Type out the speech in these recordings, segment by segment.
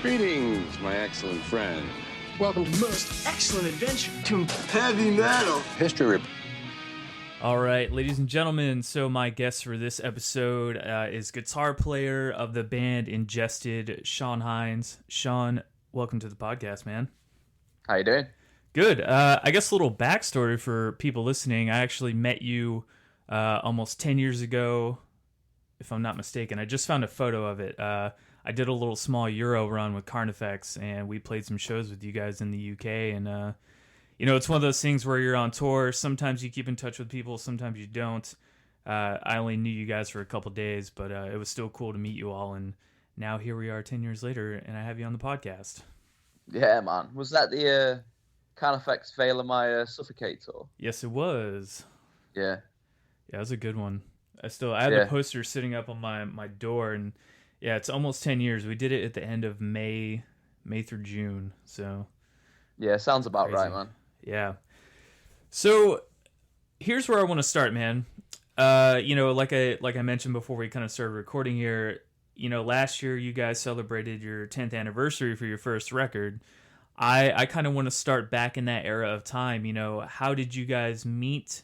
Greetings, my excellent friend. Welcome to Most Excellent Adventure to Heavy Metal History. All right, ladies and gentlemen, so my guest for this episode is guitar player of the band Ingested, Sean Hynes. Sean, welcome to the podcast, man. How you doing? Good. I guess a little backstory for people listening. I actually met you almost 10 years ago, if I'm not mistaken. I just found a photo of it. I did a little small Euro run with Carnifex, and we played some shows with you guys in the UK, and it's one of those things where you're on tour. Sometimes you keep in touch with people, sometimes you don't. I only knew you guys for a couple days, but it was still cool to meet you all. And now here we are 10 years later, and I have you on the podcast. Yeah, man. Was that the Carnifex Veil of My Suffocate tour? Yes, it was. Yeah. Yeah, it was a good one. I had the poster sitting up on my door, and yeah, it's almost 10 years. We did it at the end of May through June. So yeah, sounds about crazy. Right, man. Yeah. So here's where I want to start, man. Like I mentioned before we kind of started recording here, last year you guys celebrated your 10th anniversary for your first record. I kind of want to start back in that era of time. How did you guys meet?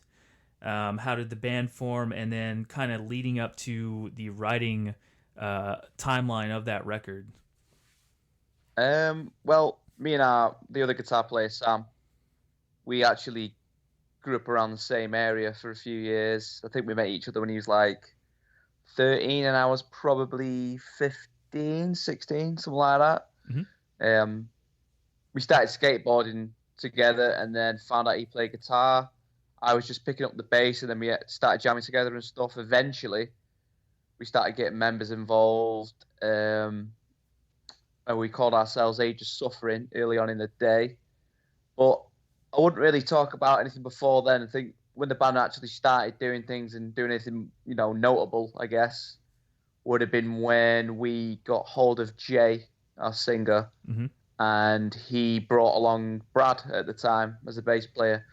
How did the band form? And then kind of leading up to the writing timeline of that record. Well, me and the other guitar player, Sam, we actually grew up around the same area for a few years. I think we met each other when he was like 13 and I was probably 15, 16, something like that. Mm-hmm. We started skateboarding together and then found out he played guitar. I was just picking up the bass and then we started jamming together and stuff. Eventually, we started getting members involved. And we called ourselves Age of Suffering early on in the day. But I wouldn't really talk about anything before then. I think when the band actually started doing things and doing anything, notable, I guess, would have been when we got hold of Jay, our singer, mm-hmm. and he brought along Brad at the time as a bass player.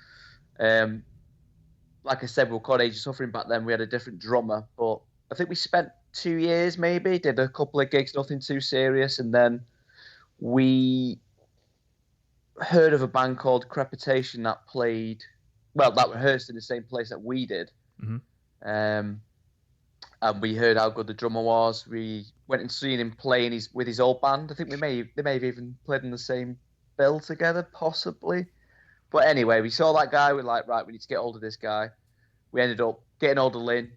Like I said, we were called Age of Suffering back then. We had a different drummer, but I think we spent 2 years maybe, did a couple of gigs, nothing too serious, and then we heard of a band called Crepitation that rehearsed in the same place that we did. Mm-hmm. And we heard how good the drummer was. We went and seen him playing with his old band. I think they may have even played in the same bill together, possibly. But anyway, we saw that guy. We're like, right, we need to get hold of this guy. We ended up getting hold of Lynn.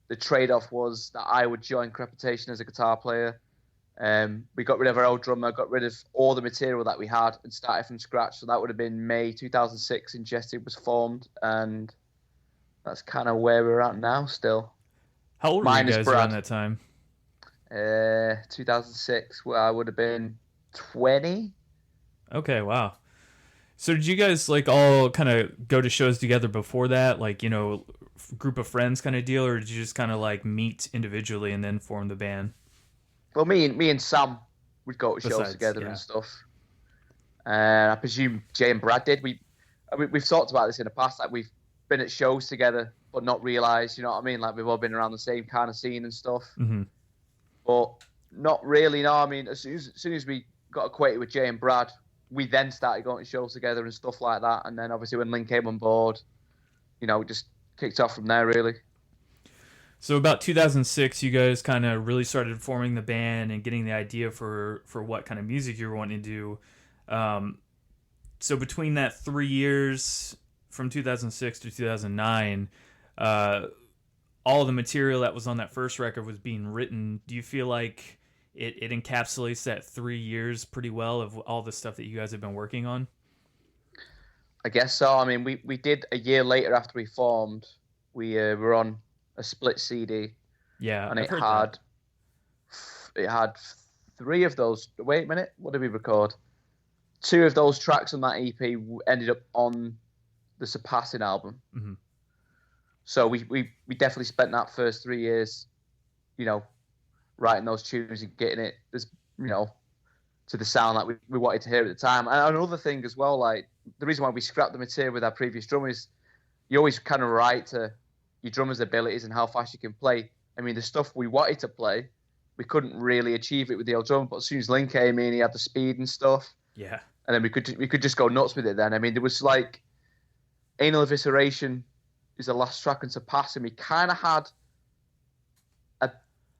The trade-off was that I would join Crepitation as a guitar player. We got rid of our old drummer, got rid of all the material that we had and started from scratch. So that would have been May 2006. Ingested was formed, and that's kind of where we're at now still. How old were you guys around that time? 2006, where I would have been 20. Okay, wow. So did you guys all kind of go to shows together before that, group of friends kind of deal, or did you just kind of meet individually and then form the band? Well, me and Sam would go to shows together and stuff. I presume Jay and Brad did. We've talked about this in the past. We've been at shows together, but not realised. You know what I mean? We've all been around the same kind of scene and stuff. Mm-hmm. But not really. No, I mean, as soon as we got acquainted with Jay and Brad, we then started going to shows together and stuff like that. And then obviously when Lynn came on board, just kicked off from there, really. So about 2006, you guys kind of really started forming the band and getting the idea for what kind of music you were wanting to do. So between that 3 years, from 2006 to 2009, all the material that was on that first record was being written. Do you feel like it encapsulates that 3 years pretty well of all the stuff that you guys have been working on? I guess so. I mean, we did a year later after we formed. We were on a split CD. Yeah, and it had 3 of those. Wait a minute, what did we record? 2 of those tracks on that EP ended up on the Surpassing album. Mm-hmm. So we definitely spent that first 3 years, writing those tunes and getting it, to the sound that we wanted to hear at the time. And another thing as well, the reason why we scrapped the material with our previous drummer is you always kind of write to your drummer's abilities and how fast you can play. I mean, the stuff we wanted to play, we couldn't really achieve it with the old drum. But as soon as Lynn came in, he had the speed and stuff. Yeah. And then we could just go nuts with it then. I mean, there was like Anal Evisceration is the last track on Surpassing. We kind of had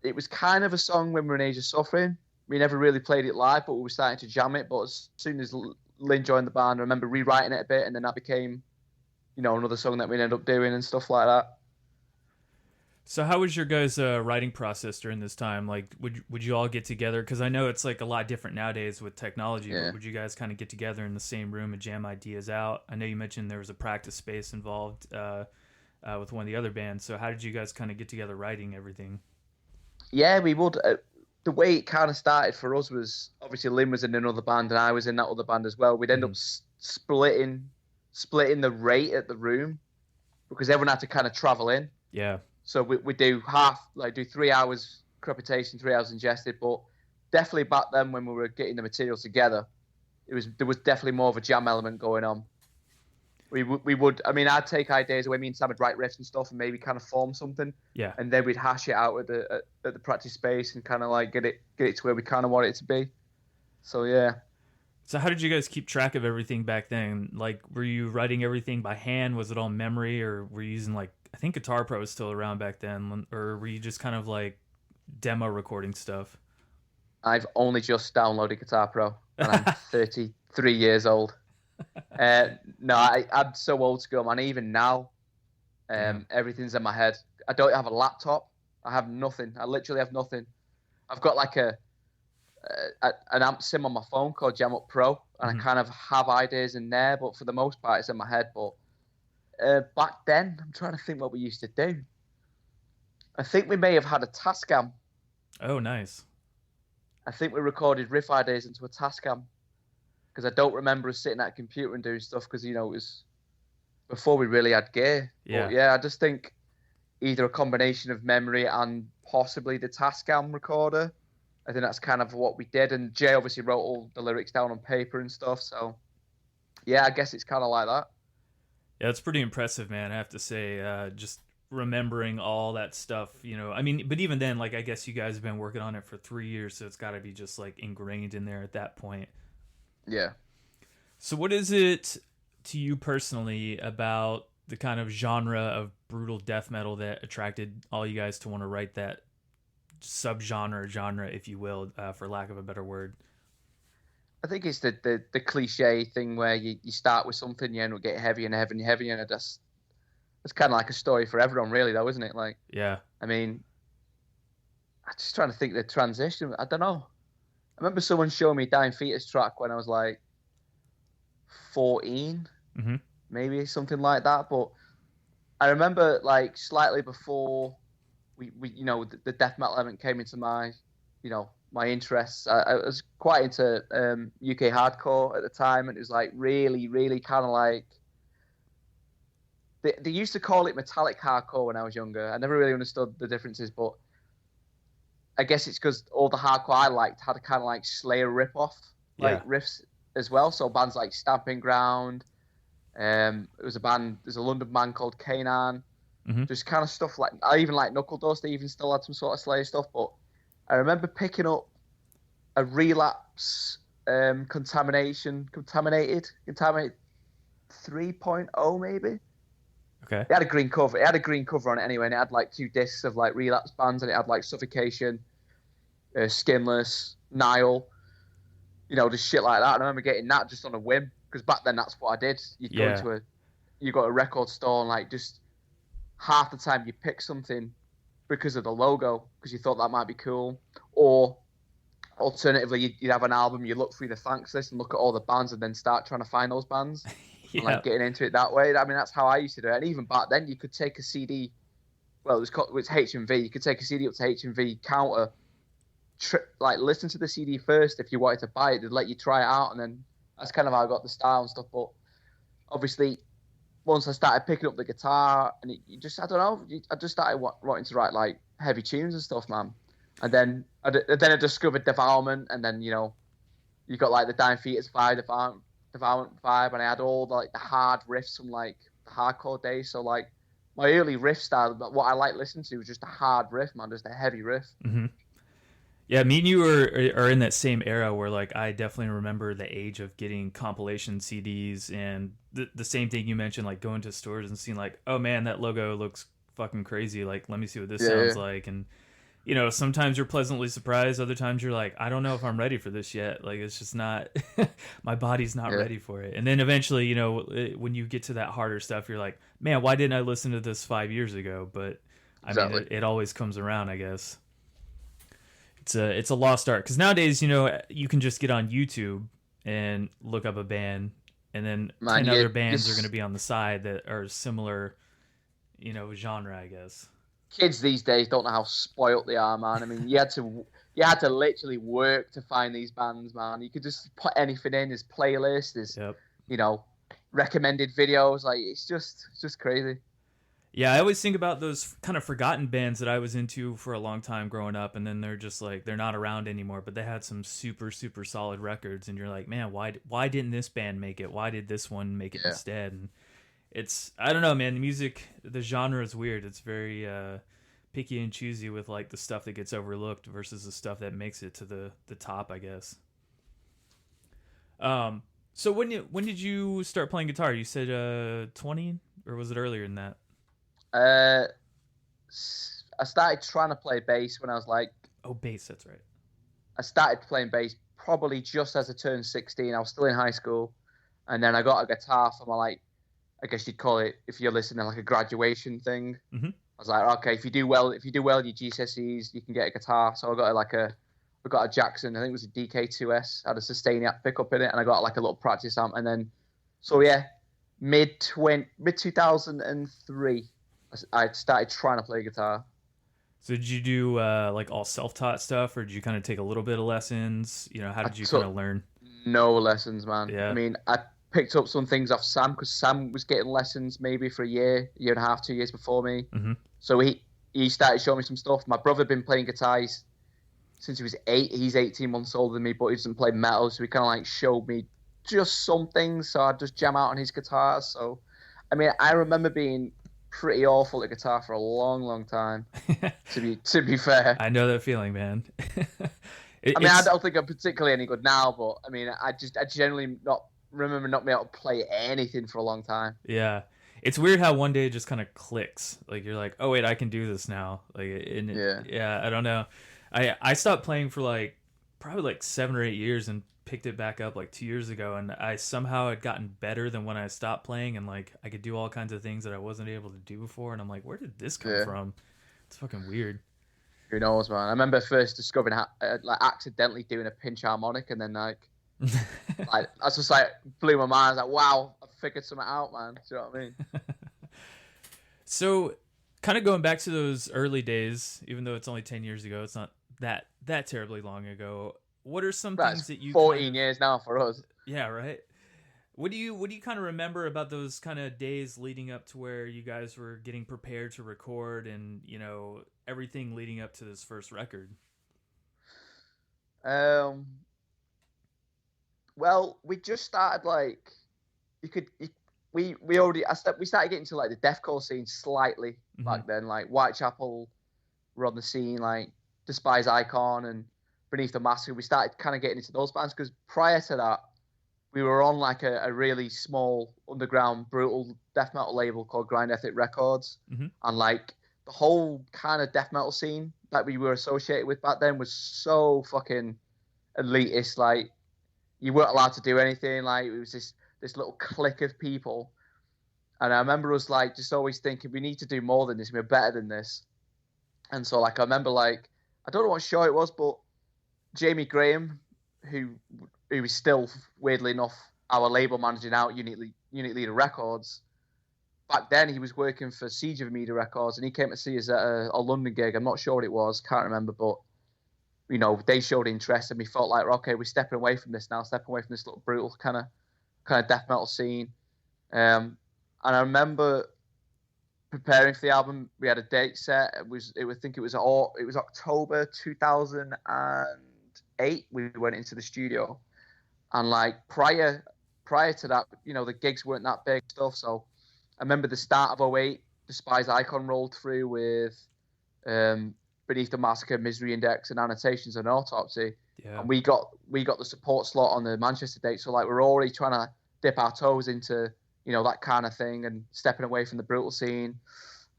it was kind of a song when we were in Age of Suffering. We never really played it live, but we were starting to jam it. But as soon as Lynn joined the band, I remember rewriting it a bit, and then that became, another song that we ended up doing and stuff like that. So how was your guys' writing process during this time? Like, would you all get together? Because I know it's like a lot different nowadays with technology. Yeah. But would you guys kind of get together in the same room and jam ideas out? I know you mentioned there was a practice space involved with one of the other bands. So how did you guys kind of get together writing everything? Yeah, we would. The way it kind of started for us was obviously Lynn was in another band and I was in that other band as well. We'd end up splitting the rate at the room because everyone had to kind of travel in. Yeah. So we do do 3 hours Crepitation, 3 hours Ingested. But definitely back then when we were getting the material together, there was definitely more of a jam element going on. We would. I mean, I'd take ideas away. Me and Sam would write riffs and stuff, and maybe kind of form something. Yeah. And then we'd hash it out at the practice space and kind of like get it to where we kind of want it to be. So yeah. So how did you guys keep track of everything back then? Like, were you writing everything by hand? Was it all memory, or were you using I think Guitar Pro was still around back then, or were you just kind of like demo recording stuff? I've only just downloaded Guitar Pro, and I'm 33 years old. No, I'm so old school, man. Even now, everything's in my head. I don't have a laptop. I have nothing. I literally have nothing. I've got like an amp sim on my phone called Jam Up Pro, and I kind of have ideas in there, but for the most part, it's in my head. But back then, I'm trying to think what we used to do. I think we may have had a Tascam. Oh, nice. I think we recorded riff ideas into a Tascam. Because I don't remember us sitting at a computer and doing stuff because, it was before we really had gear. Yeah. But yeah, I just think either a combination of memory and possibly the Tascam recorder. I think that's kind of what we did. And Jay obviously wrote all the lyrics down on paper and stuff. So, yeah, I guess it's kind of like that. Yeah, it's pretty impressive, man, I have to say. Just remembering all that stuff, I mean, but even then, I guess you guys have been working on it for 3 years, so it's got to be just, ingrained in there at that point. Yeah. So what is it to you personally about the kind of genre of brutal death metal that attracted all you guys to want to write that genre, if you will, for lack of a better word? I think it's the cliche thing where you start with something, you end up getting heavier and heavier and heavier, and it's kind of like a story for everyone, really, though, isn't it? Yeah. I mean, I'm just trying to think the transition. I don't know. I remember someone showing me Dying Fetus track when I was 14, maybe something like that. But I remember slightly before we the death metal element came into my my interests. I was quite into UK hardcore at the time, and it was really, really kind of they used to call it metallic hardcore when I was younger. I never really understood the differences, but I guess it's because all the hardcore I liked had a kind of Slayer rip-off riffs as well. So bands like Stamping Ground, there's a London band called Canaan, just kind of stuff I even like Knuckle Dust. They even still had some sort of Slayer stuff. But I remember picking up a Relapse Contaminated 3.0 maybe. Okay. It had a green cover. It had a green cover on it anyway, and it had 2 discs of Relapse bands, and it had Suffocation, Skinless, Nile, just shit like that. And I remember getting that just on a whim because back then that's what I did. You'd go into you got a record store and just half the time you pick something because of the logo because you thought that might be cool, or alternatively you'd have an album, you look through the thanks list and look at all the bands and then start trying to find those bands. Yeah. And getting into it that way. I mean, that's how I used to do it. And even back then, you could take a CD. Well, it was H&V. You could take a CD up to H&V counter, listen to the CD first. If you wanted to buy it, they'd let you try it out, and then that's kind of how I got the style and stuff. But obviously, once I started picking up the guitar, and I don't know, I just started wanting to write heavy tunes and stuff, man. And then I discovered Devourment, and then you got the Dying Fetus vibe, Devourment vibe, and I had all the hard riffs from the hardcore days. So my early riff style, what I listening to was just a hard riff, man, just a heavy riff. Yeah, me and you are in that same era where like I definitely remember the age of getting compilation CDs and the same thing you mentioned, like going to stores and seeing like, oh man, that logo looks fucking crazy. Like, let me see what this sounds Yeah, like. And sometimes you're pleasantly surprised. Other times you're like, I don't know if I'm ready for this yet. Like, it's just not, my body's not yeah, ready for it. And then eventually, when you get to that harder stuff, you're like, man, why didn't I listen to this 5 years ago? But I mean, exactly. it always comes around, I guess. It's a lost art because nowadays, you can just get on YouTube and look up a band, and then Man, 10 you other get bands are going to this be on the side that are similar, genre, I guess. kids these days don't know how spoilt they are, man. I mean, you had to literally work to find these bands, man. You could just put anything in. There's playlists, there's Yep. you know recommended videos. Like it's just crazy. Yeah, I always think about those kind of forgotten bands that I was into for a long time growing up, and then they're just like they're not around anymore, but they had some super super solid records, and you're like, man, why didn't this band make it? Why did this one make it Yeah. instead? And it's I don't know, man. The genre is weird. It's very picky and choosy with like the stuff that gets overlooked versus the stuff that makes it to the top, I guess. So when did you start playing guitar? You said 20, or was it earlier than that? Uh, I started trying to play bass when I was like, Oh, bass, that's right. I started playing bass probably just as I turned 16. I was still in high school, and then I got a guitar for my like, I guess you'd call it if you're listening like a graduation thing. Mm-hmm. I was like, okay, if you do well in your GCSEs, you can get a guitar. So I got a Jackson. I think it was a DK2S. Had a sustain amp pickup in it, and I got like a little practice amp. And then, so yeah, mid 2003, I started trying to play guitar. So did you do like all self-taught stuff, or did you kind of take a little bit of lessons? How I did you kind of took learn? no lessons, man. I Yeah. mean, I picked up some things off Sam because Sam was getting lessons maybe for a year and a half, 2 years before me. Mm-hmm. So he started showing me some stuff. My brother had been playing guitar since he was 8. He's 18 months older than me, but he doesn't play metal, so he kind of like showed me just some things. So I'd just jam out on his guitar. So, I mean, I remember being pretty awful at guitar for a long, long time. To be fair, I know that feeling, man. I mean, I don't think I'm particularly any good now, but I mean, I generally not remember not being able to play anything for a long time. Yeah. It's weird how one day it just kind of clicks. Like you're like, oh wait, I can do this now. Like, yeah, I don't know. I stopped playing for like probably like 7 or 8 years and picked it back up like 2 years ago, and I somehow had gotten better than when I stopped playing, and like I could do all kinds of things that I wasn't able to do before, and I'm like, where did this come from? It's fucking weird. Who knows, man? I remember first discovering like accidentally doing a pinch harmonic, and then like that's just like blew my mind. I was like, wow, I figured something out, man. Do you know what I mean? So, kind of going back to those early days, even though it's only 10 years ago, it's not that terribly long ago. What are some things that you 14 years now for us. Yeah, right. What do you kind of remember about those kind of days leading up to where you guys were getting prepared to record and, everything leading up to this first record? Well, we just started like we started getting to like the deathcore scene slightly back then. Like Whitechapel were on the scene, like Despise Icon and Beneath the Mask. We started kind of getting into those bands because prior to that, we were on like a really small underground brutal death metal label called Grind Ethic Records, and like the whole kind of death metal scene that we were associated with back then was so fucking elitist. Like you weren't allowed to do anything. Like it was this little clique of people, and I remember us like just always thinking we need to do more than this. We're better than this. And so like I remember like I don't know what show it was, but Jamie Graham, who is still weirdly enough our label manager now at Unit Leader Records. Back then he was working for Siege of Media Records, and he came to see us at a London gig. I'm not sure what it was, can't remember, but they showed interest, and we felt like, okay, we're stepping away from this now, stepping away from this little brutal kind of death metal scene. And I remember preparing for the album. We had a date set. I think it was October 2008. We went into the studio, and like prior to that, the gigs weren't that big stuff. So I remember the start of '08, Despise Icon rolled through with Beneath the Massacre, Misery Index, and Annotations and Autopsy. Yeah. And we got the support slot on the Manchester date. So like we're already trying to dip our toes into, that kind of thing and stepping away from the brutal scene.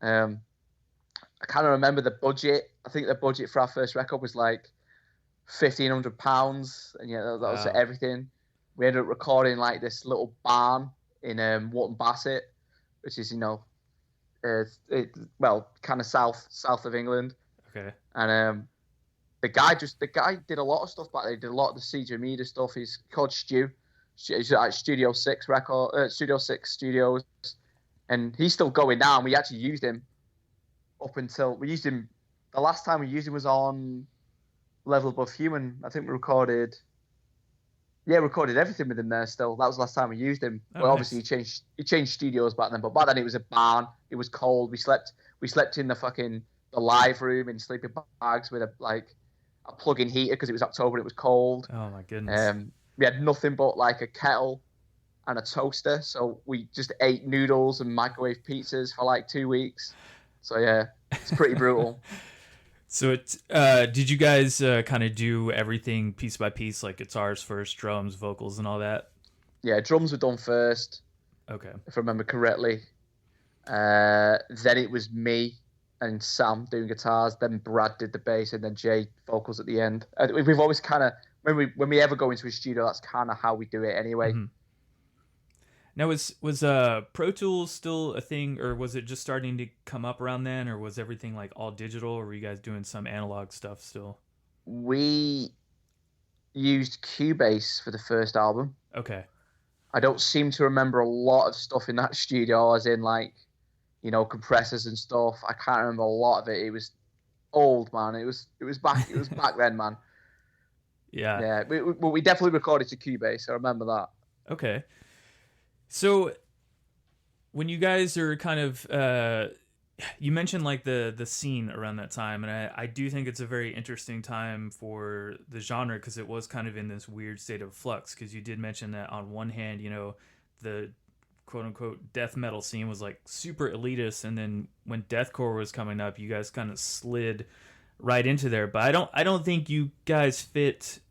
I kind of remember the budget. I think the budget for our first record was like £1,500, and that was everything. We ended up recording like this little barn in Wharton Bassett, which is kind of south of England. Okay. And the guy did a lot of stuff back there. He did a lot of the CJ Media stuff. He's called Stu. He's at Studio 6 Studios, and he's still going now. And we actually used him the last time we used him was on Level Above Human. I think we recorded everything with him there still. That was the last time we used him. Oh, well, nice. obviously he changed studios back then, but back then it was a barn. It was cold. We slept in the live room in sleeping bags with a plug-in heater because it was October and it was cold. Oh my goodness. We had nothing but like a kettle and a toaster, so we just ate noodles and microwave pizzas for like 2 weeks. So yeah, it's pretty brutal. So did you guys kind of do everything piece by piece, like guitars first, drums, vocals, and all that? Yeah, drums were done first. Okay. If I remember correctly. Then it was me and Sam doing guitars. Then Brad did the bass, and then Jay vocals at the end. We've always kind of when we ever go into a studio, that's kind of how we do it anyway. Mm-hmm. Now, was Pro Tools still a thing, or was it just starting to come up around then, or was everything like all digital, or were you guys doing some analog stuff still? We used Cubase for the first album. Okay. I don't seem to remember a lot of stuff in that studio, as in like, compressors and stuff. I can't remember a lot of it. It was old, man. It was back then, man. Yeah. Yeah. We definitely recorded to Cubase. I remember that. Okay. So when you guys are kind of you mentioned like the scene around that time, and I do think it's a very interesting time for the genre because it was kind of in this weird state of flux, because you did mention that on one hand, the quote unquote death metal scene was like super elitist, and then when deathcore was coming up, you guys kind of slid right into there. But I don't think you guys fit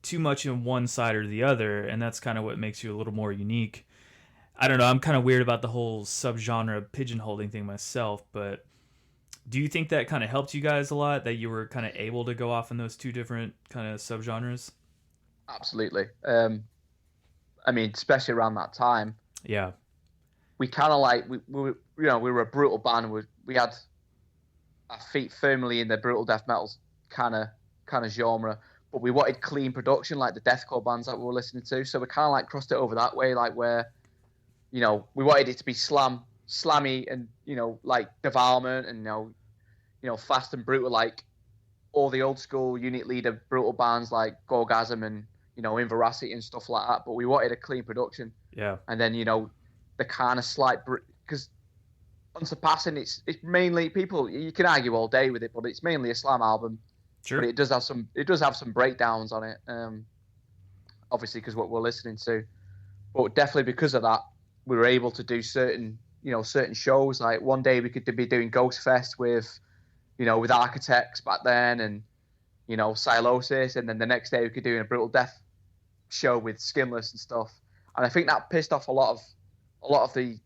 too much in one side or the other, and that's kind of what makes you a little more unique. I don't know, I'm kind of weird about the whole subgenre pigeonholing thing myself, but do you think that kind of helped you guys a lot, that you were kind of able to go off in those two different kind of subgenres? Absolutely. Especially around that time. Yeah. We kind of like, we were a brutal band. We had our feet firmly in the brutal death metal kind of genre, but we wanted clean production like the deathcore bands that we were listening to. So we kind of like crossed it over that way, like where, we wanted it to be slammy and, like Devourment and, fast and brutal, like all the old school unit leader brutal bands like Gorgasm and, Inveracity and stuff like that. But we wanted a clean production. Yeah. And then, the kind of slight, because on Surpassing, it's mainly people, you can argue all day with it, but it's mainly a slam album. Sure. But it does have some breakdowns on it. Obviously because what we're listening to, but definitely because of that, we were able to do certain shows. Like one day we could be doing Ghost Fest with Architects back then, and Silosis, and then the next day we could do a Brutal Death show with Skinless and stuff. And I think that pissed off a lot of the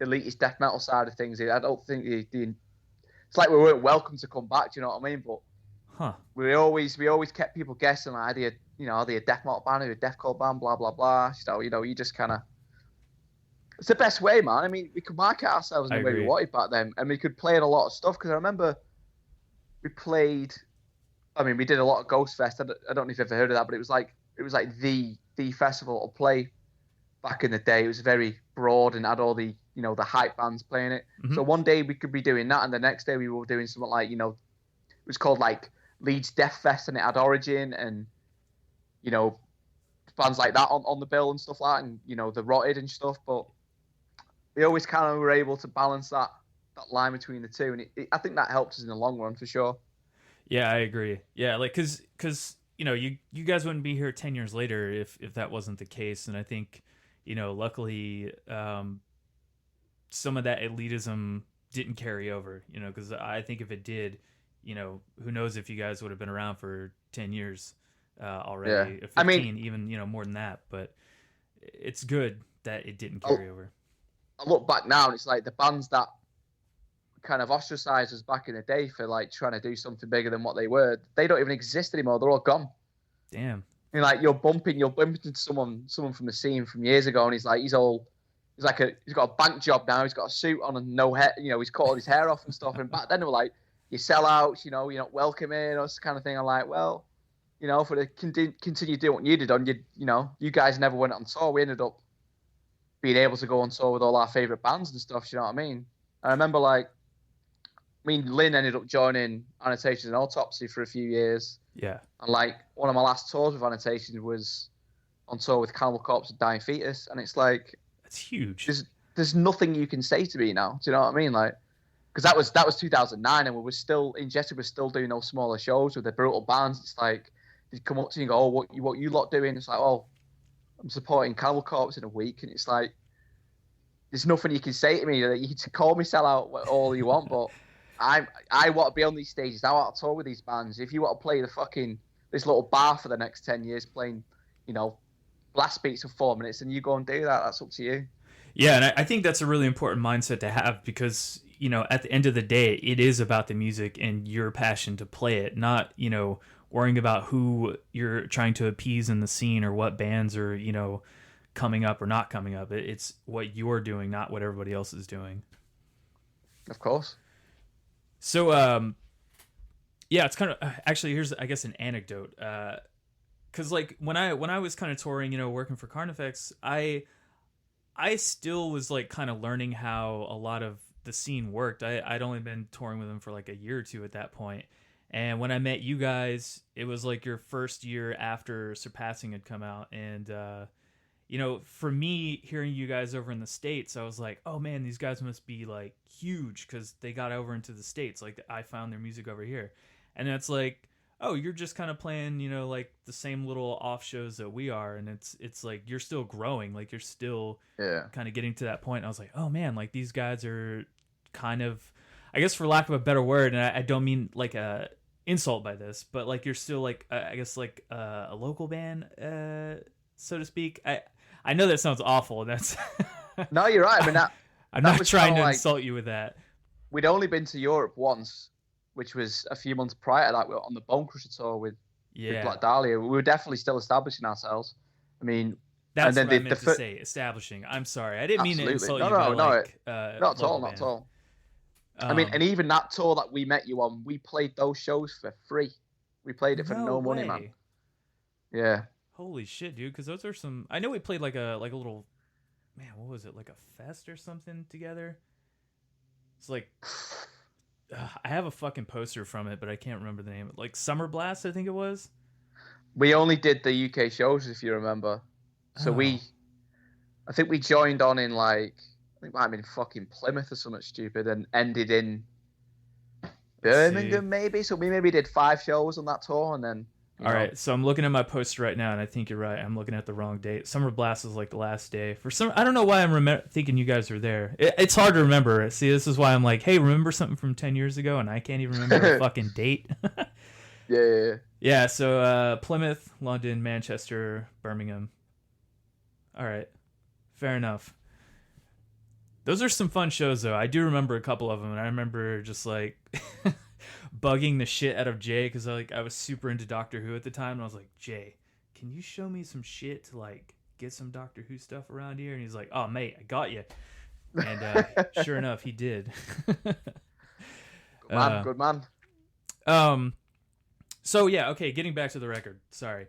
elitist death metal side of things. I don't think it's like we weren't welcome to come back. Do you know what I mean? But we always kept people guessing. Like, are they a death metal band, or a deathcore band? Blah blah blah. So you just kind of. It's the best way, man. I mean, we could market ourselves in the way we wanted back then, and we could play in a lot of stuff. Because I remember we played. We did a lot of Ghost Fest. I don't know if you've ever heard of that, but it was like the festival to play back in the day. It was very broad and had all the the hype bands playing it. Mm-hmm. So one day we could be doing that, and the next day we were doing something like it was called like Leeds Death Fest, and it had Origin and bands like that on the bill and stuff like that, and the Rotted and stuff. But we always kind of were able to balance that line between the two, and I think that helped us in the long run for sure. Yeah, I agree. Yeah, like because you guys wouldn't be here 10 years later if that wasn't the case, and I think luckily some of that elitism didn't carry over. Because I think if it did, who knows if you guys would have been around for 10 years already, Yeah. 15, I mean, even, more than that. But it's good that it didn't carry over. I look back now and it's like the bands that kind of ostracized us back in the day for like trying to do something bigger than what they were, they don't even exist anymore. They're all gone. Damn. And like you're bumping into someone from the scene from years ago, and he's got a bank job now. He's got a suit on and no hair. He's cut all his hair off and stuff. And back then they were like, you sell out. You're not welcome in, or this kind of thing. I'm like, well, for the continue doing what you'd have done, you guys never went on tour. We ended up being able to go on tour with all our favorite bands and stuff. You know what I mean? And I remember Lynn ended up joining Annotations and Autopsy for a few years. Yeah. And like one of my last tours with Annotations was on tour with Cannibal Corpse and Dying Fetus, and it's like that's huge. There's nothing you can say to me now. Do you know what I mean? Like, because that was 2009, and we were still Ingested was still doing those smaller shows with the brutal bands. It's like they'd come up to you and go, "Oh, what you lot doing?" It's like, "Oh, I'm supporting Cannibal Corpse in a week," and it's like there's nothing you can say to me. You can call me sellout all you want, but I want to be on these stages. I want to tour with these bands. If you want to play this little bar for the next 10 years, playing, blast beats for 4 minutes, and you go and do that, that's up to you. Yeah, and I think that's a really important mindset to have because, at the end of the day, it is about the music and your passion to play it, not, worrying about who you're trying to appease in the scene or what bands are, coming up or not coming up. It's what you're doing, not what everybody else is doing. Of course. So, yeah, it's kind of actually here's I guess an anecdote. Because like when I was kind of touring, working for Carnifex, I still was like kind of learning how a lot of the scene worked. I'd only been touring with them for like a year or two at that point. And when I met you guys, it was like your first year after Surpassing had come out, and for me, hearing you guys over in the States, I was like, oh man, these guys must be like huge because they got over into the States. Like I found their music over here. And it's like, oh, you're just kind of playing, like the same little off shows that we are. And it's like, you're still growing. Like you're still kind of getting to that point. And I was like, oh man, like these guys are kind of, I guess for lack of a better word, and I don't mean like a insult by this, but like you're still like, I guess like a local band, so to speak. I know that sounds awful. And that's no, you're right. I mean, I'm not trying to insult you with that. We'd only been to Europe once, which was a few months prior to that. We were on the Bone Crusher tour with Black Dahlia. We were definitely still establishing ourselves. I mean, that's what I meant to say. Establishing. I'm sorry, I didn't mean to insult you. No, not at all. I mean, and even that tour that we met you on, we played those shows for free. We played it for no money, man. Yeah. Holy shit, dude! Because those are some. I know we played like a little, man. What was it? Like a fest or something together. It's like, I have a fucking poster from it, but I can't remember the name. Like Summer Blast, I think it was. We only did the UK shows, if you remember. So I think we joined on in I think it might have been fucking Plymouth or something stupid, and ended in Birmingham maybe. So we maybe did 5 shows on that tour, and then. All right, so I'm looking at my poster right now, and I think you're right. I'm looking at the wrong date. Summer Blast was like the last day. I don't know why I'm thinking you guys were there. It's hard to remember. See, this is why I'm like, hey, remember something from 10 years ago, and I can't even remember the fucking date. Yeah. Yeah, so Plymouth, London, Manchester, Birmingham. All right, fair enough. Those are some fun shows, though. I do remember a couple of them, and I remember just like... bugging the shit out of Jay because I was super into Doctor Who at the time, and I was like, Jay, can you show me some shit to like get some Doctor Who stuff around here? And he's like, oh mate, I got you. And sure enough, he did. Good man. So yeah, okay, getting back to the record. Sorry.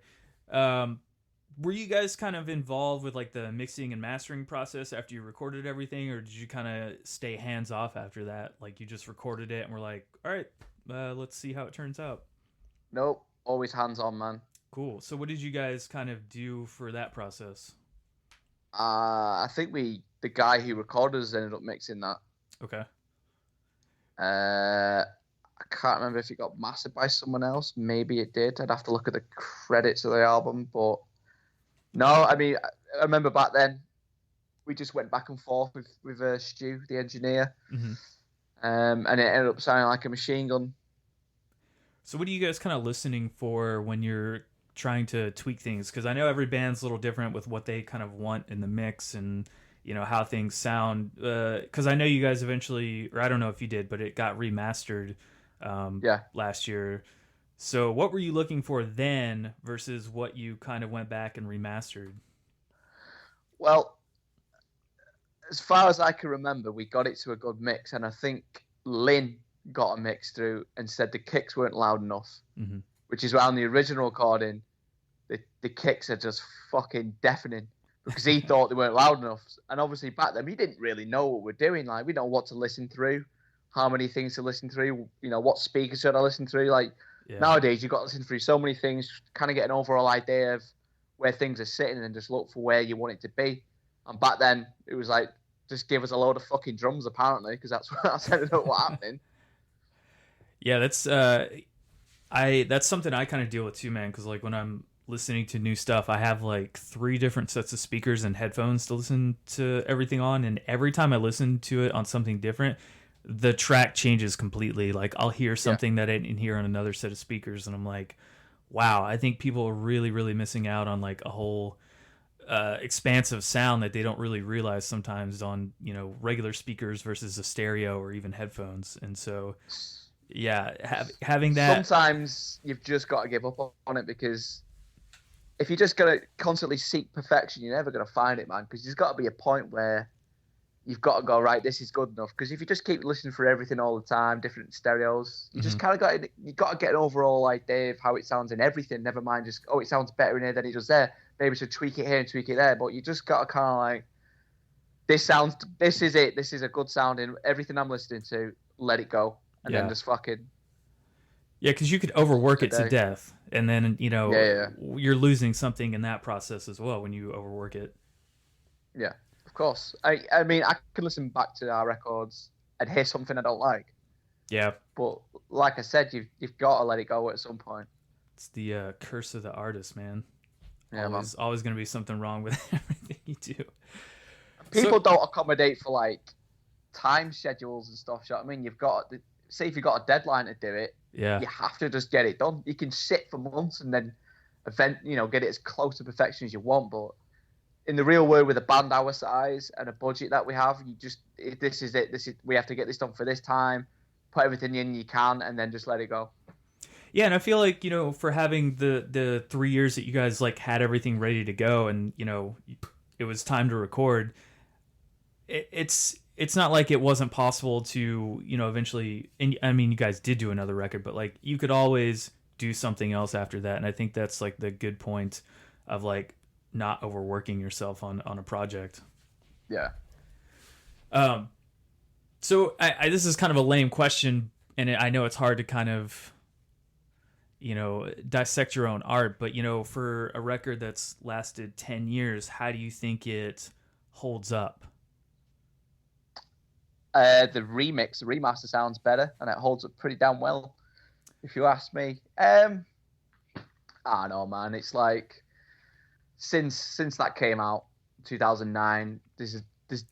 Were you guys kind of involved with like the mixing and mastering process after you recorded everything, or did you kind of stay hands off after that? Like you just recorded it and were like, all right, let's see how it turns out. Nope, always hands on, man. Cool. So what did you guys kind of do for that process? I think the guy who recorded us ended up mixing that. Okay. I can't remember if it got mastered by someone else. Maybe it did. I'd have to look at the credits of the album, but no, I mean, I remember back then we just went back and forth with Stu, the engineer, mm-hmm. And it ended up sounding like a machine gun. So what are you guys kind of listening for when you're trying to tweak things? Because I know every band's a little different with what they kind of want in the mix and, you know, how things sound. Because I know you guys eventually, or I don't know if you did, but it got remastered last year. So what were you looking for then versus what you kind of went back and remastered? Well, as far as I can remember, we got it to a good mix, and I think Lynn got a mix through and said the kicks weren't loud enough, which is why on the original recording, the kicks are just fucking deafening because he thought they weren't loud enough. And obviously back then, we didn't really know what we're doing. Like, we don't know what to listen through, how many things to listen through, you know, what speakers should I listen through. Like, nowadays, you've got to listen through so many things, kind of get an overall idea of where things are sitting and just look for where you want it to be. And back then, it was like, just give us a load of fucking drums, apparently, because that's ended up what happening. Yeah, that's something I kind of deal with too, man. Because like when I'm listening to new stuff, I have like 3 different sets of speakers and headphones to listen to everything on, and every time I listen to it on something different, the track changes completely. Like I'll hear something that I didn't hear on another set of speakers, and I'm like, wow, I think people are really, really missing out on like a whole expansive sound that they don't really realize sometimes on, you know, regular speakers versus a stereo or even headphones. And so having that, sometimes you've just got to give up on it, because if you're just going to constantly seek perfection, you're never going to find it, man, because there's got to be a point where you've got to go, right, this is good enough. Because if you just keep listening for everything all the time, different stereos, you just kind of got to get an overall idea of how it sounds in everything. Never mind just, oh, it sounds better in here than it does there. Maybe we should tweak it here and tweak it there. But you just got to kind of like, this is it. This is a good sound in everything I'm listening to. Let it go. And then just fucking... Yeah, because you could overwork it to death. And then, you know, you're losing something in that process as well when you overwork it. Yeah, of course. I mean, I can listen back to our records and hear something I don't like. Yeah. But like I said, you've got to let it go at some point. It's the curse of the artist, man. Yeah, always going to be something wrong with everything you do. People don't accommodate for, like, time schedules and stuff. You know what I mean? You've got... Say if you've got a deadline to do it, you have to just get it done. You can sit for months and then get it as close to perfection as you want. But in the real world, with a band our size and a budget that we have, this is it. We have to get this done for this time. Put everything in you can, and then just let it go. Yeah, and I feel like, you know, for having the 3 years that you guys like had everything ready to go, and you know it was time to record. It's not like it wasn't possible to, you know, eventually, and I mean, you guys did do another record, but like you could always do something else after that. And I think that's like the good point of like not overworking yourself on a project. Yeah. So I this is kind of a lame question, and I know it's hard to kind of, you know, dissect your own art, but you know, for a record that's lasted 10 years, how do you think it holds up? The remaster sounds better, and it holds up pretty damn well, if you ask me. I don't know, man. It's like since that came out, 2009, there's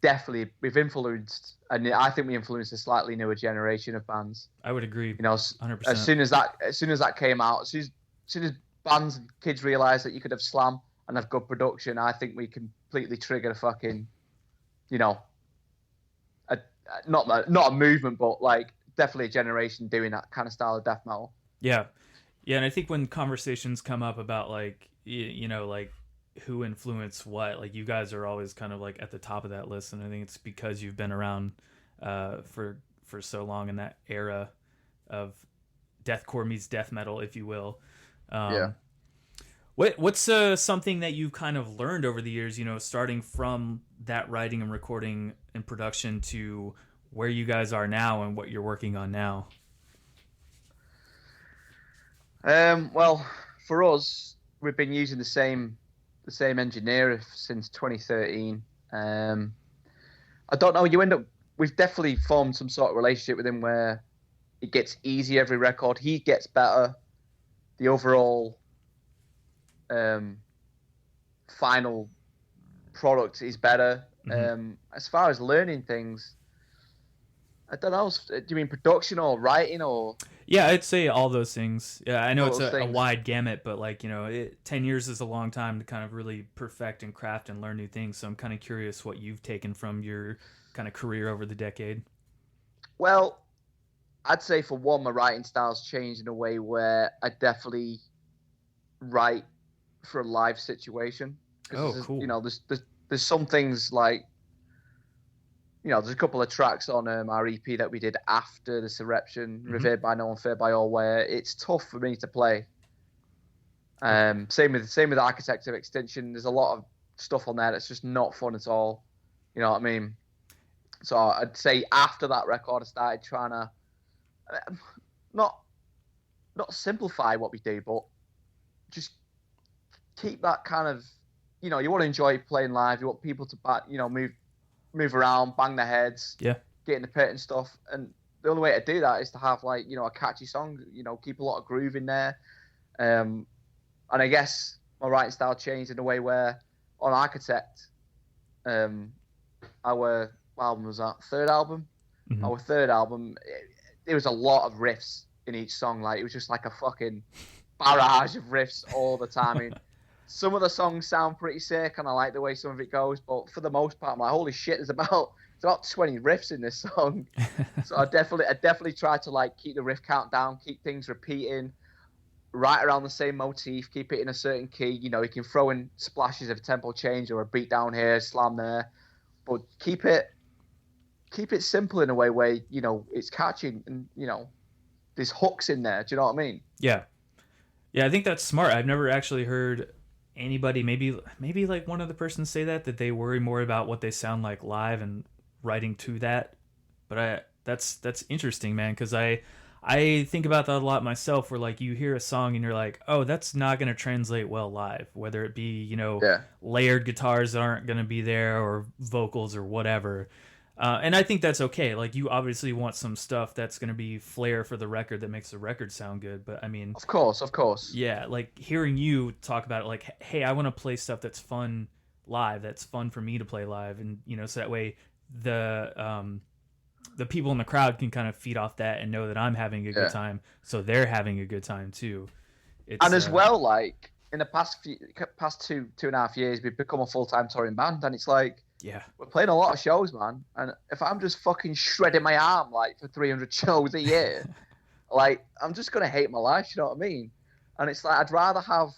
definitely, we've influenced, and I think we influenced a slightly newer generation of bands. I would agree. You know, 100%. as soon as that came out, as soon as bands and kids realized that you could have slam and have good production, I think we completely triggered a fucking, you know, not a movement, but like definitely a generation doing that kind of style of death metal. Yeah, and I think when conversations come up about like you know, like who influenced what, like you guys are always kind of like at the top of that list, and I think it's because you've been around for so long in that era of deathcore meets death metal, if you will. What's something that you've kind of learned over the years, you know, starting from that writing and recording and production to where you guys are now and what you're working on now? Well, for us, we've been using the same engineer since 2013. I don't know. We've definitely formed some sort of relationship with him where it gets easier every record. He gets better. The overall final product is better. As far as learning things, I don't know. Do you mean production or writing or? Yeah, I'd say all those things. Yeah, I know All it's those a things. wide gamut, but like, 10 years is a long time to kind of really perfect and craft and learn new things. So I'm kind of curious what you've taken from your kind of career over the decade. Well, I'd say for one, my writing style's changed in a way where I definitely write for a live situation. Oh, Because cool. there's some things like, there's a couple of tracks on our EP that we did after the Surreption, Hmm. Revered by No One, Feared by All, where it's tough for me to play. Okay. Same with Architect of Extinction. There's a lot of stuff on there that's just not fun at all. You know what I mean? So I'd say after that record, I started trying to not not simplify what we do, but just keep that kind of, you want to enjoy playing live. You want people to move around, bang their heads, Yeah. get in the pit and stuff. And the only way to do that is to have like, a catchy song, keep a lot of groove in there. Um, and I guess my writing style changed in a way where on Architect, our album was that third album. Hmm. Our third album, there was a lot of riffs in each song. Like it was just like a fucking barrage of riffs all the time. I mean, some of the songs sound pretty sick, and I like the way some of it goes. But for the most part, I'm like, holy shit, there's about 20 riffs in this song. So I definitely try to like keep the riff count down, keep things repeating, right around the same motif, keep it in a certain key. You can throw in splashes of a tempo change or a beat down here, slam there, but keep it simple in a way where it's catchy and there's hooks in there. Do you know what I mean? Yeah. Yeah, I think that's smart. I've never actually heard anybody, maybe like one of the persons say that they worry more about what they sound like live and writing to that. But that's interesting, man, because I think about that a lot myself, where like you hear a song and you're like, oh, that's not going to translate well live, whether it be, Yeah, layered guitars that aren't going to be there or vocals or whatever. And I think that's okay. Like, you obviously want some stuff that's going to be flair for the record that makes the record sound good. But I mean, of course. yeah, like hearing you talk about it, like, hey, I want to play stuff that's fun live, that's fun for me to play live, and so that way the people in the crowd can kind of feed off that and know that I'm having a good Yeah. time, so they're having a good time too. And It's as well, like in the past 2.5 years, we've become a full-time touring band, and it's like yeah, we're playing a lot of shows, man. And if I'm just fucking shredding my arm like for 300 shows a year, like I'm just gonna hate my life. You know what I mean? And it's like I'd rather have,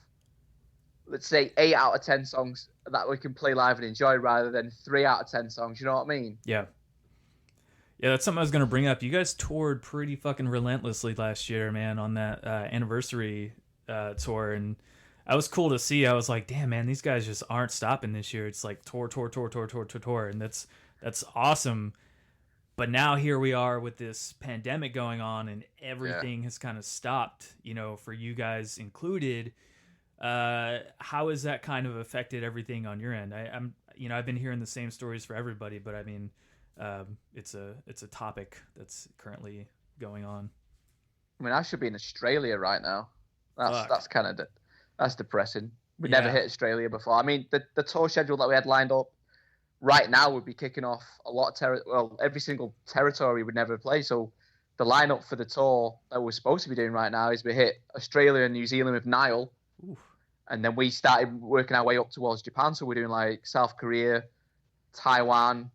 let's say, 8 out of 10 songs that we can play live and enjoy, rather than 3 out of 10 songs. You know what I mean? yeah. Yeah, that's something I was gonna bring up. You guys toured pretty fucking relentlessly last year, man, on that anniversary tour, and that was cool to see. I was like, damn, man, these guys just aren't stopping this year. It's like tour, tour, tour, tour, tour, tour, tour, and that's awesome. But now here we are with this pandemic going on, and everything has kind of stopped. For you guys included. How has that kind of affected everything on your end? I've been hearing the same stories for everybody, but I mean, it's a topic that's currently going on. I mean, I should be in Australia right now. That's Fuck. that's kind of that's depressing. We Yeah. never hit Australia before. I mean, the tour schedule that we had lined up right now would be kicking off a lot of every single territory we'd never play. So the lineup for the tour that we're supposed to be doing right now is we hit Australia and New Zealand with Nile, Oof. and then we started working our way up towards Japan. So we're doing like South Korea, Taiwan.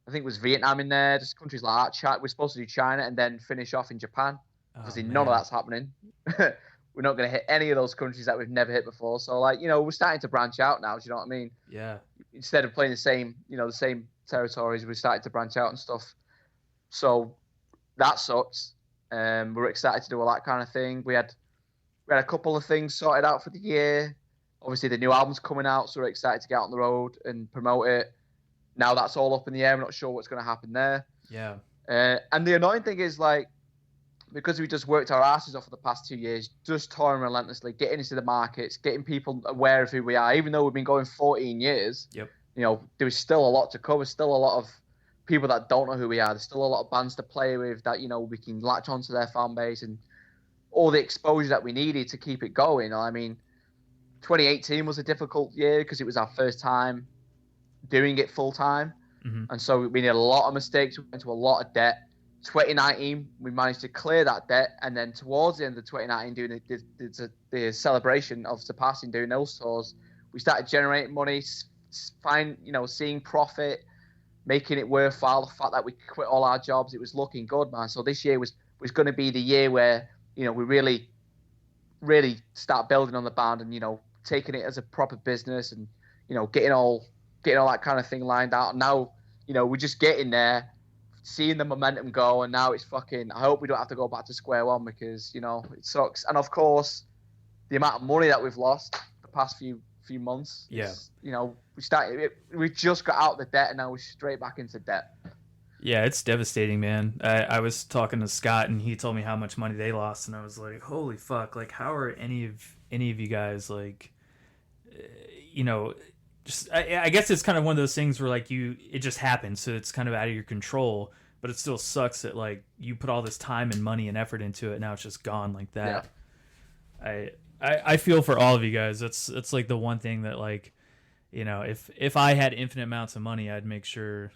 I think it was Vietnam in there, just countries like that. We're supposed to do China and then finish off in Japan. Oh, Obviously, man. none of that's happening. We're not going to hit any of those countries that we've never hit before. So, like, we're starting to branch out now. Do you know what I mean? Yeah. Instead of playing the same territories, we're starting to branch out and stuff. So that sucks. We're excited to do all that kind of thing. We had a couple of things sorted out for the year. Obviously, the new album's coming out, so we're excited to get out on the road and promote it. Now that's all up in the air. I'm not sure what's going to happen there. Yeah. And the annoying thing is, like, because we just worked our asses off for the past 2 years, just touring relentlessly, getting into the markets, getting people aware of who we are, even though we've been going 14 years, Yep. There's still a lot to cover, still a lot of people that don't know who we are. There's still a lot of bands to play with that, we can latch onto their fan base and all the exposure that we needed to keep it going. I mean, 2018 was a difficult year because it was our first time doing it full time. Mm-hmm. And so we made a lot of mistakes. We went into a lot of debt. 2019, we managed to clear that debt, and then towards the end of 2019, doing the celebration of Surpassing, doing those tours, we started generating money, seeing profit, making it worthwhile. The fact that we quit all our jobs, it was looking good, man. So this year was going to be the year where we really start building on the band and taking it as a proper business and getting all that kind of thing lined out. And now we're just getting there, seeing the momentum go, and now it's fucking. I hope we don't have to go back to square one because it sucks. And of course, the amount of money that we've lost the past few months. Yeah. We just got out of the debt and now we're straight back into debt. Yeah, it's devastating, man. I was talking to Scott and he told me how much money they lost, and I was like, holy fuck! Like, how are any of you guys like, just I guess it's kind of one of those things where like it just happens, so it's kind of out of your control, but it still sucks that like you put all this time and money and effort into it, now it's just gone like that. Yeah. I feel for all of you guys. It's like the one thing that like, if I had infinite amounts of money, I'd make sure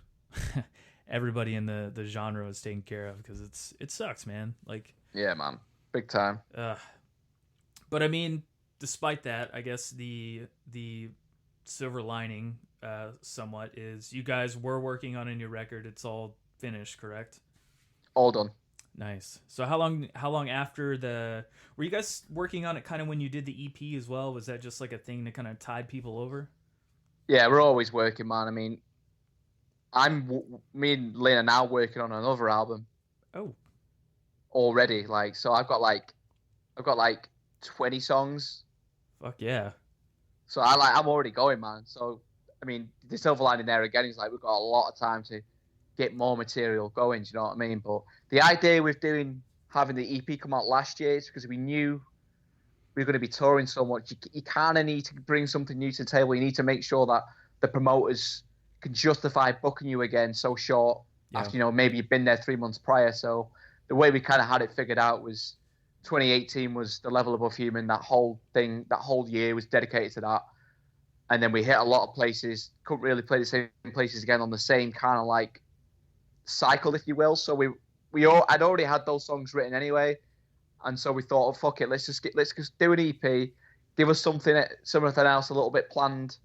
everybody in the genre was taken care of, because it sucks, man. Like, yeah, man, big time. But I mean, despite that, I guess the silver lining, somewhat, is you guys were working on a new record. It's all finished, correct? All done. Nice. So how long after were you guys working on it kind of when you did the EP as well? Was that just like a thing to kind of tide people over? Yeah, we're always working, man. I mean, me and Lynn are now working on another album. Oh. Already, so I've got 20 songs. Fuck yeah. So I'm already going, man. So I mean, the silver lining there again is like we've got a lot of time to get more material going. Do you know what I mean? But the idea with having the EP come out last year is because we knew we were going to be touring so much. You kind of need to bring something new to the table. You need to make sure that the promoters can justify booking you again so short after maybe you've been there 3 months prior. So the way we kind of had it figured out was 2018 was the level above human. That whole year was dedicated to that. And then we hit a lot of places, couldn't really play the same places again on the same kind of like cycle, if you will. So I'd already had those songs written anyway, and so we thought, oh fuck it, let's just do an EP, give us something else a little bit planned,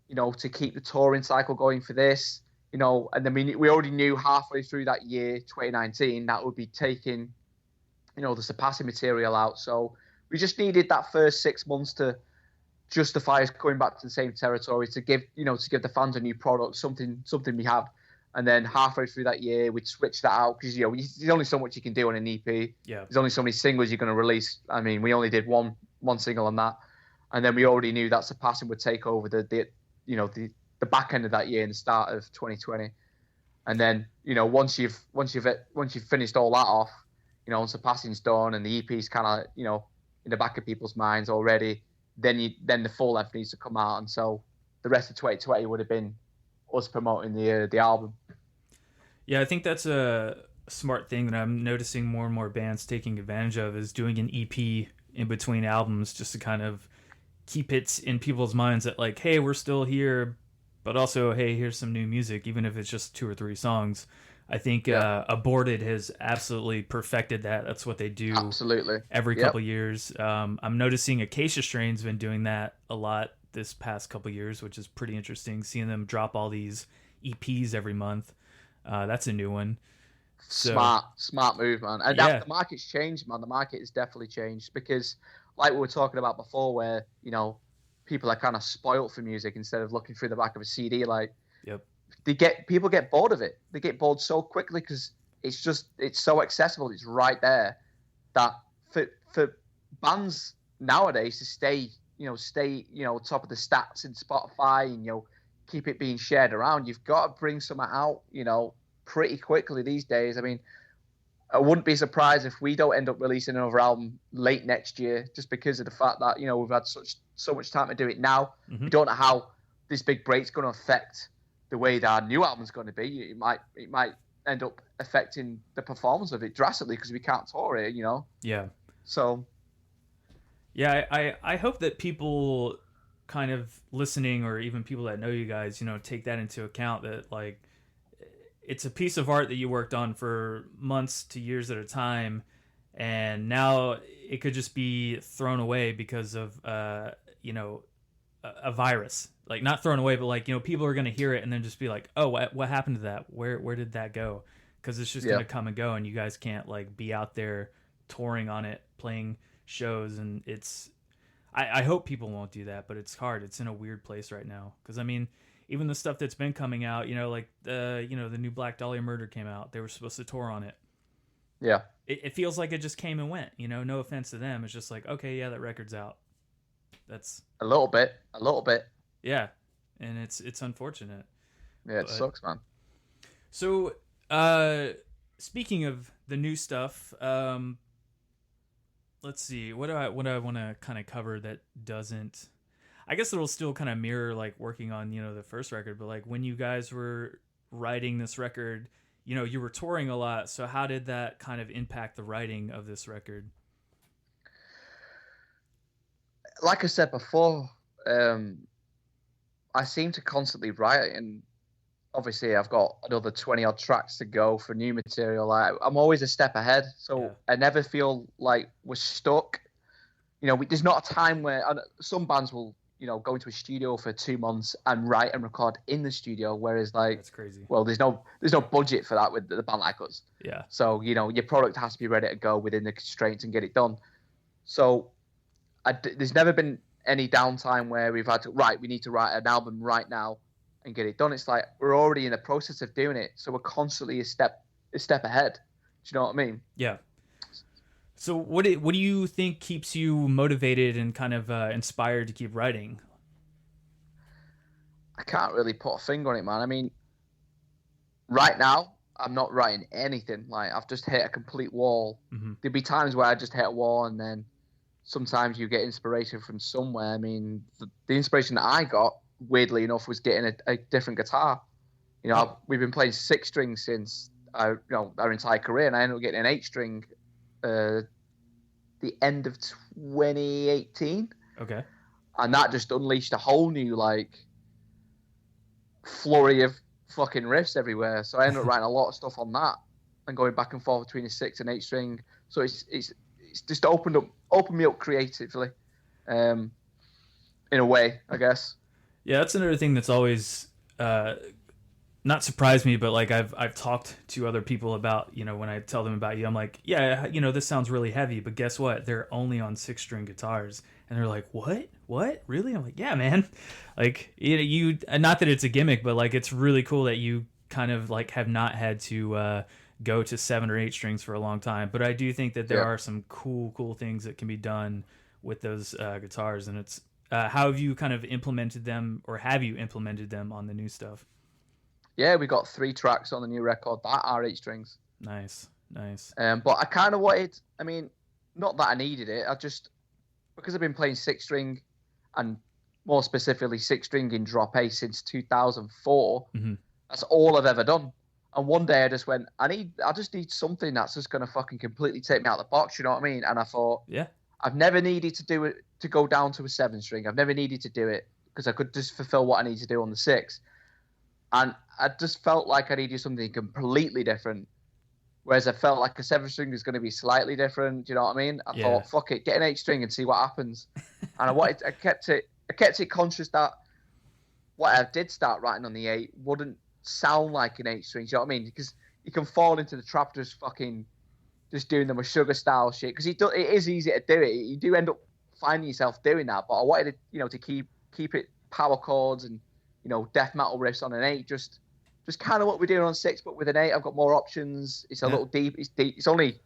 to keep the touring cycle going for this, and then we already knew halfway through that year, 2019, that would be taking, the Surpassing material out. So we just needed that first 6 months to justify us coming back to the same territory, to give the fans a new product, something we have. And then halfway through that year, we'd switch that out because there's only so much you can do on an EP. Yeah. There's only so many singles you're going to release. I mean, we only did one single on that, and then we already knew that Surpassing would take over the back end of that year and the start of 2020. And then once you've finished all that off, and Surpassing's done and the EP's kind of in the back of people's minds already, then the full length needs to come out, and so the rest of 2020 would have been us promoting the album. Yeah, I think that's a smart thing that I'm noticing more and more bands taking advantage of, is doing an EP in between albums, just to kind of keep it in people's minds that like, hey, we're still here, but also, hey, here's some new music, even if it's just 2 or 3 songs. I think Aborted has absolutely perfected that. That's what they do every couple years. I'm noticing Acacia Strain's been doing that a lot this past couple years, which is pretty interesting, seeing them drop all these EPs every month. That's a new one. So, smart move, man. And the market's changed, man. The market has definitely changed because, like we were talking about before, where people are kind of spoiled for music instead of looking through the back of a CD. Like, people get bored of it. They get bored so quickly because it's so accessible. It's right there. That for bands nowadays to stay top of the stats in Spotify and keep it being shared around, you've got to bring something out pretty quickly these days. I mean, I wouldn't be surprised if we don't end up releasing another album late next year, just because of the fact that we've had so much time to do it now. Mm-hmm. We don't know how this big break's going to affect the way that our new album's going to be. It might end up affecting the performance of it drastically because we can't tour it. Yeah. So. Yeah, I hope that people kind of listening, or even people that know you guys, take that into account, that like it's a piece of art that you worked on for months to years at a time, and now it could just be thrown away because of you know, a virus. Like, not thrown away, but like, you know, people are going to hear it and then just be like, oh, what happened to that? Where did that go? Because it's just going to come and go, and you guys can't like be out there touring on it, playing shows. And it's, I hope people won't do that, but it's hard. It's in a weird place right now. Because I mean, even the stuff that's been coming out, you know, like you know, the new Black Dahlia Murder came out. They were supposed to tour on it. Yeah. It feels like it just came and went. You know, no offense to them. It's just like, okay, yeah, that record's out. That's a little bit. Yeah, and it's unfortunate. Yeah, it sucks, man. So, speaking of the new stuff, let's see. What do I want to kind of cover that doesn't? I guess it'll still kind of mirror like working on, you know, the first record, but like when you guys were writing this record, you know, you were touring a lot. So how did that kind of impact the writing of this record? Like I said before, I seem to constantly write, and obviously I've got another 20 odd tracks to go for new material. Like, I'm always a step ahead, so I never feel like we're stuck. You know, there's not a time where some bands will, you know, go into a studio for 2 months and write and record in the studio, whereas like, that's crazy. Well, there's no budget for that with the band like us. Yeah. So, you know, your product has to be ready to go within the constraints and get it done. So there's never been any downtime where we've had to, we need to write an album right now and get it done. It's like we're already in the process of doing it, so we're constantly a step ahead. Do you know what I mean? Yeah. So what do you think keeps you motivated and kind of inspired to keep writing? I can't really put a finger on it, man. I mean, right now I'm not writing anything. Like, I've just hit a complete wall. Mm-hmm. There'd be times where I just hit a wall, and then sometimes you get inspiration from somewhere. I mean, the inspiration that I got, weirdly enough, was getting a different guitar. You know, we've been playing 6-string since our entire career, and I ended up getting an 8-string the end of 2018. Okay. And that just unleashed a whole new like flurry of fucking riffs everywhere. So I ended up writing a lot of stuff on that and going back and forth between a 6 and 8-string. So it's just opened me up creatively, in a way, I guess. Yeah, that's another thing that's always not surprised me, but like I've talked to other people about, you know, when I tell them about you, I'm like, yeah, you know, this sounds really heavy, but guess what? They're only on 6-string guitars, and they're like, what? Really? I'm like, yeah, man. Like, you not that it's a gimmick, but like it's really cool that you kind of like have not had to go to 7 or 8 strings for a long time. But I do think that there are some cool things that can be done with those guitars, and it's how have you kind of implemented them, or have you implemented them on the new stuff? Yeah, we got 3 tracks on the new record that are 8 strings. Nice. But I kind of wanted, I mean, not that I needed it. I just, because I've been playing 6-string, and more specifically 6-string in drop A since 2004. Mm-hmm. That's all I've ever done. And one day I just went, I just need something that's just going to fucking completely take me out of the box. You know what I mean? And I thought, I've never needed to do it, to go down to a 7-string. I've never needed to do it because I could just fulfill what I need to do on the 6. And I just felt like I needed something completely different. Whereas I felt like a 7-string is going to be slightly different. Do you know what I mean? I thought, fuck it, get an 8-string and see what happens. And I kept it conscious that what I did start writing on the 8 wouldn't sound like an 8-string. Do you know what I mean? Because you can fall into the trap of just doing them with sugar style shit. Because it is easy to do it. You do end up finding yourself doing that. But I wanted to keep it power chords and, death metal riffs on an 8, just kind of what we're doing on 6, but with an 8, I've got more options. It's a little deep. It's deep. It's only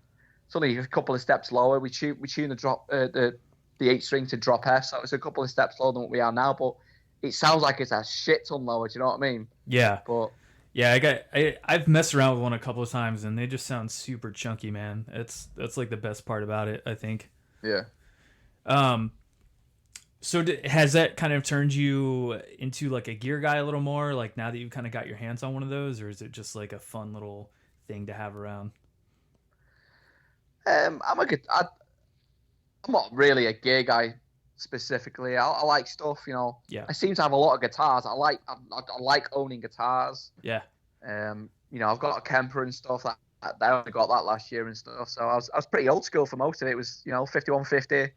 a couple of steps lower. We tune the drop the 8-string to drop F, so it's a couple of steps lower than what we are now. But it sounds like it's a shit ton lower. Do you know what I mean? Yeah. But yeah, I've messed around with one a couple of times, and they just sound super chunky, man. That's like the best part about it, I think. Yeah. So has that kind of turned you into like a gear guy a little more, like now that you've kind of got your hands on one of those, or is it just like a fun little thing to have around? I'm not really a gear guy specifically. I like stuff, Yeah. I seem to have a lot of guitars. I like owning guitars. Yeah. I've got a Kemper and stuff. I only got that last year and stuff. So I was pretty old school for most of it. It was 5150,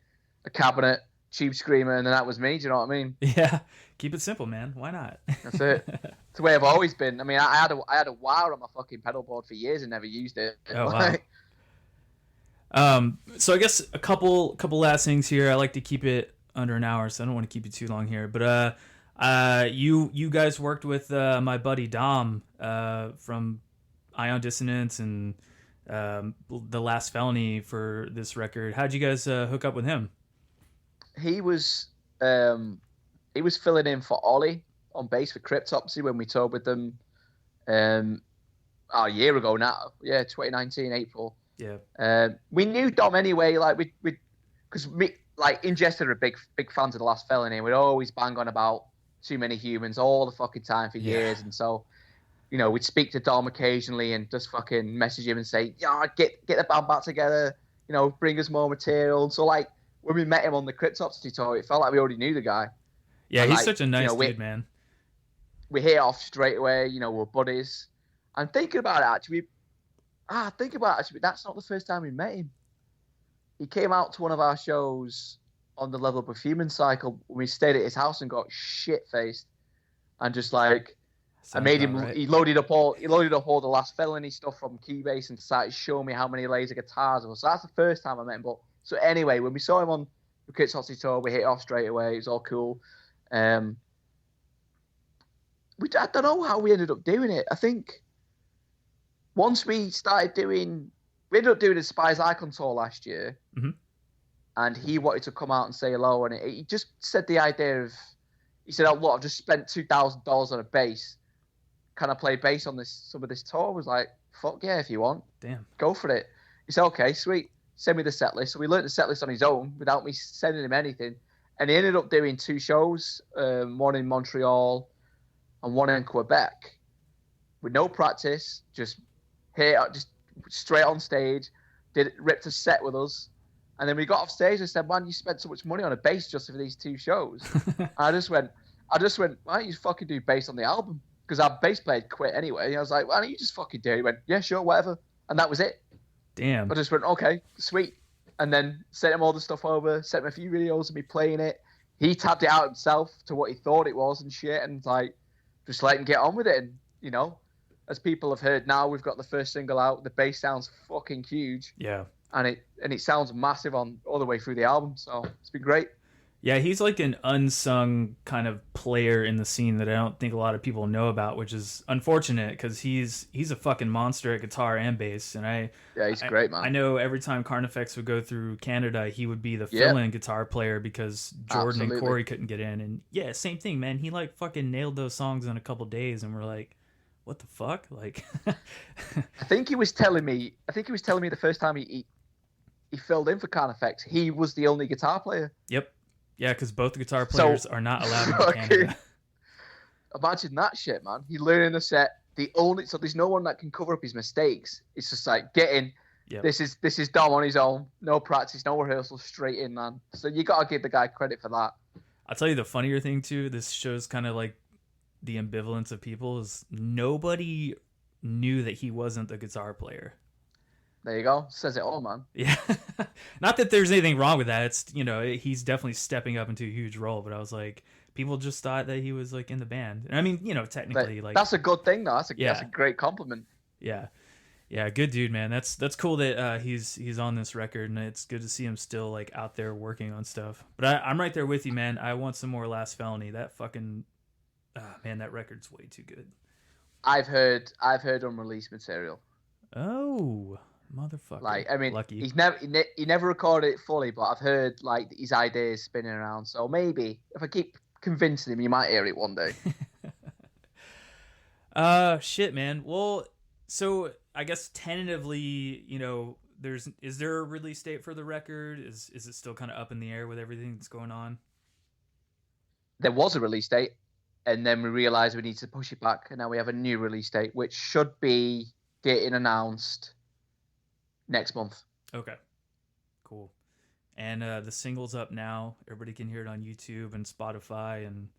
a cabinet, Tube Screamer, and then that was me. Do you know what I mean? Yeah, keep it simple, man. Why not? That's it. It's the way I've always been. I mean, I had a wire on my fucking pedal board for years and never used it. Oh wow. So I guess a couple last things here. I like to keep it under an hour, so I don't want to keep you too long here. But you guys worked with my buddy Dom from Ion Dissonance and The Last Felony for this record. How'd you guys hook up with him? He was filling in for Ollie on bass for Cryptopsy when we toured with them a year ago now. Yeah, 2019 April. Yeah. We knew Dom anyway, like because Ingested are big fans of The Last Felony. We'd always bang on about Too Many Humans all the fucking time for years, and so we'd speak to Dom occasionally and just fucking message him and say, yeah, get the band back together, bring us more material. And so like when we met him on the Cryptopsy tour, it felt like we already knew the guy. Yeah, and he's such a nice dude, man. We hit it off straight away. We're buddies. And thinking about it, actually, that's not the first time we met him. He came out to one of our shows on the Level Up Human cycle when we stayed at his house and got shit-faced. And just like, I made him, right. He loaded up all the Last Felony stuff from Keybase and started showing me how many laser guitars there was. So that's the first time I met him. But so anyway, when we saw him on the Kids Hotsy tour, we hit it off straight away. It was all cool. I don't know how we ended up doing it. I think once we ended up doing a Spies Icon tour last year, and he wanted to come out and say hello, and he just said the idea of, he said, "Oh look, I've just spent $2,000 on a bass. Can I play bass on some of this tour?" I was like, "Fuck yeah, if you want, damn, go for it." He said, "Okay, sweet, send me the set list." So we learned the set list on his own without me sending him anything, and he ended up doing 2 shows, one in Montreal and one in Quebec, with no practice, just straight on stage, ripped a set with us. And then we got off stage and said, "Man, you spent so much money on a bass just for these 2 shows." I just went, "Why don't you fucking do bass on the album?" Because our bass player had quit anyway. I was like, "Why don't you just fucking do it?" He went, "Yeah, sure, whatever." And that was it. Damn. I just went, "Okay, sweet." And then sent him all the stuff over, sent him a few videos of me playing it. He tabbed it out himself to what he thought it was and shit, and like, just let him get on with it. And, as people have heard now, we've got the first single out. The bass sounds fucking huge. Yeah. And it sounds massive on all the way through the album, so it's been great. Yeah, he's like an unsung kind of player in the scene that I don't think a lot of people know about, which is unfortunate because he's a fucking monster at guitar and bass. And he's great, man. I know every time Carnifex would go through Canada, he would be the fill-in guitar player because Jordan and Corey couldn't get in. And yeah, same thing, man. He like fucking nailed those songs in a couple days, and we're like, what the fuck? Like, I think he was telling me the first time he filled in for Carnifex, he was the only guitar player. Yep. Yeah, because both the guitar players are not allowed in Canada. Imagine that shit, man. He learning the set. So there's no one that can cover up his mistakes. It's just like, get in. Yep. This is Dom on his own. No practice, no rehearsal, straight in, man. So you got to give the guy credit for that. I'll tell you the funnier thing, too. This shows kind of like the ambivalence of people is nobody knew that he wasn't the guitar player. There you go. Says it all, man. Yeah. Not that there's anything wrong with that. It's, he's definitely stepping up into a huge role, but I was like, people just thought that he was like in the band. And I mean, technically, like, that's a good thing though. That's a great compliment. Yeah. Yeah. Good dude, man. That's cool that he's on this record, and it's good to see him still like out there working on stuff. But I'm right there with you, man. I want some more Last Felony. That fucking, man, that record's way too good. I've heard unreleased material. Oh, motherfucker! Like, I mean, lucky. He never recorded it fully, but I've heard like his ideas spinning around. So maybe if I keep convincing him, you might hear it one day. Shit, man. Well, so I guess tentatively, is there a release date for the record? Is it still kind of up in the air with everything that's going on? There was a release date, and then we realized we need to push it back, and now we have a new release date, which should be getting announced next month. Okay, cool. And the single's up now. Everybody can hear it on YouTube and Spotify and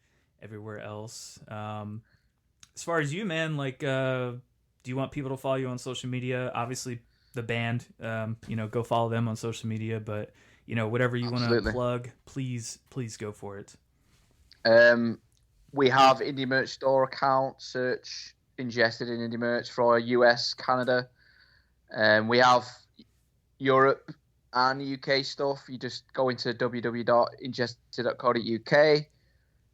everywhere else. As far as you, man, like, do you want people to follow you on social media? Obviously, the band, go follow them on social media. But whatever you want to plug, please go for it. We have indie merch store account. Search Ingested in indie merch for US, Canada. We have Europe and UK stuff. You just go into www.ingested.co.uk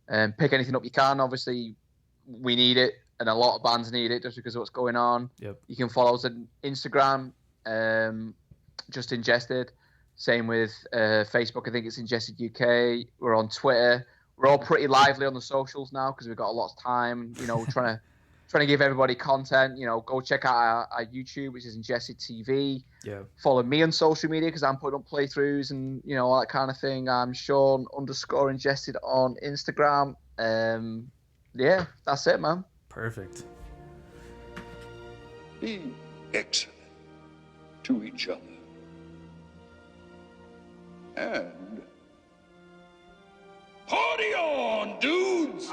and pick anything up you can. Obviously, we need it, and a lot of bands need it just because of what's going on. Yep. You can follow us on Instagram, just Ingested. Same with Facebook. I think it's Ingested UK. We're on Twitter. We're all pretty lively on the socials now because we've got a lot of time. Trying to give everybody content. Go check out our YouTube, which is Ingested TV. Yeah. Follow me on social media because I'm putting up playthroughs and all that kind of thing. I'm Sean_Ingested on Instagram. Yeah, that's it, man. Perfect. Be excellent to each other. And party on, dudes!